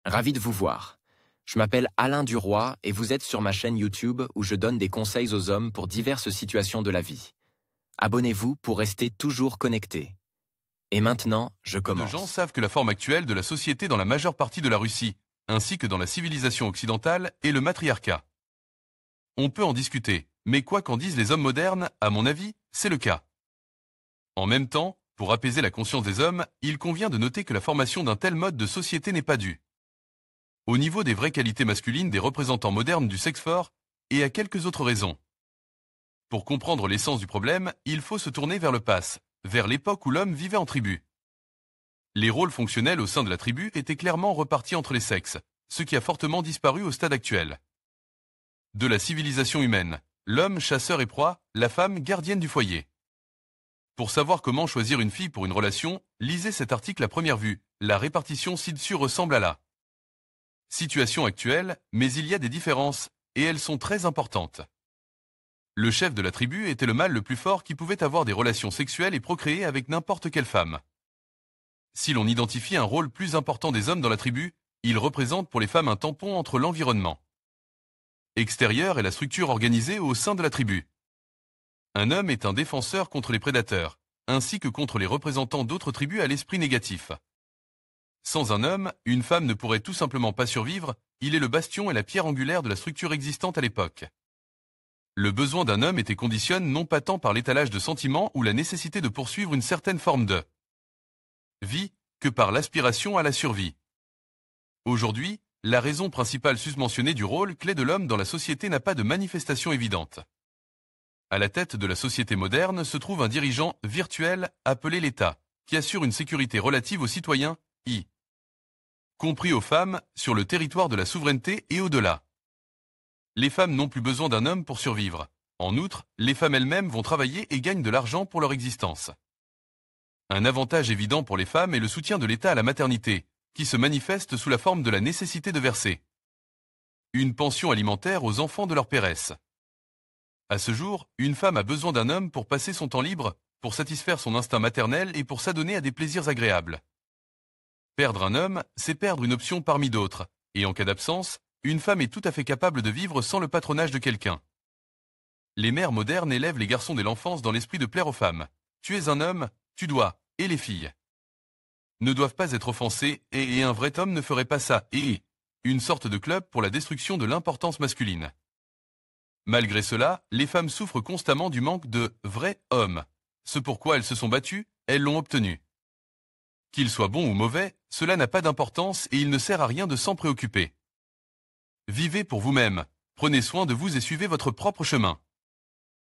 Ravi de vous voir. Je m'appelle Alain Duroy et vous êtes sur ma chaîne YouTube où je donne des conseils aux hommes pour diverses situations de la vie. Abonnez-vous pour rester toujours connecté. Et maintenant, je Peu de commence. gens savent que la forme actuelle de la société dans la majeure partie de la Russie, ainsi que dans la civilisation occidentale, est le matriarcat. On peut en discuter, mais quoi qu'en disent les hommes modernes, à mon avis, c'est le cas. En même temps, pour apaiser la conscience des hommes, il convient de noter que la formation d'un tel mode de société n'est pas due au niveau des vraies qualités masculines des représentants modernes du sexe fort, et à quelques autres raisons. Pour comprendre l'essence du problème, il faut se tourner vers le passé, vers l'époque où l'homme vivait en tribu. Les rôles fonctionnels au sein de la tribu étaient clairement repartis entre les sexes, ce qui a fortement disparu au stade actuel. De la civilisation humaine, l'homme chasseur et proie, la femme gardienne du foyer. Pour savoir comment choisir une fille pour une relation, lisez cet article à première vue. La répartition ci-dessus ressemble à la situation actuelle, mais il y a des différences, et elles sont très importantes. Le chef de la tribu était le mâle le plus fort qui pouvait avoir des relations sexuelles et procréer avec n'importe quelle femme. Si l'on identifie un rôle plus important des hommes dans la tribu, il représente pour les femmes un tampon entre l'environnement extérieur et la structure organisée au sein de la tribu. Un homme est un défenseur contre les prédateurs, ainsi que contre les représentants d'autres tribus à l'esprit négatif. Sans un homme, une femme ne pourrait tout simplement pas survivre, il est le bastion et la pierre angulaire de la structure existante à l'époque. Le besoin d'un homme était conditionné non pas tant par l'étalage de sentiments ou la nécessité de poursuivre une certaine forme de vie, que par l'aspiration à la survie. Aujourd'hui, la raison principale susmentionnée du rôle clé de l'homme dans la société n'a pas de manifestation évidente. À la tête de la société moderne se trouve un dirigeant virtuel appelé l'État, qui assure une sécurité relative aux citoyens, y compris aux femmes, sur le territoire de la souveraineté et au-delà. Les femmes n'ont plus besoin d'un homme pour survivre. En outre, les femmes elles-mêmes vont travailler et gagnent de l'argent pour leur existence. Un avantage évident pour les femmes est le soutien de l'État à la maternité, qui se manifeste sous la forme de la nécessité de verser une pension alimentaire aux enfants de leur péresse. À ce jour, une femme a besoin d'un homme pour passer son temps libre, pour satisfaire son instinct maternel et pour s'adonner à des plaisirs agréables. Perdre un homme, c'est perdre une option parmi d'autres, et en cas d'absence, une femme est tout à fait capable de vivre sans le patronage de quelqu'un. Les mères modernes élèvent les garçons dès l'enfance dans l'esprit de plaire aux femmes. Tu es un homme, tu dois, et les filles ne doivent pas être offensées, et un vrai homme ne ferait pas ça, et une sorte de club pour la destruction de l'importance masculine. Malgré cela, les femmes souffrent constamment du manque de vrais hommes. Ce pourquoi elles se sont battues, elles l'ont obtenu. Qu'il soit bon ou mauvais, cela n'a pas d'importance et il ne sert à rien de s'en préoccuper. Vivez pour vous-même, prenez soin de vous et suivez votre propre chemin.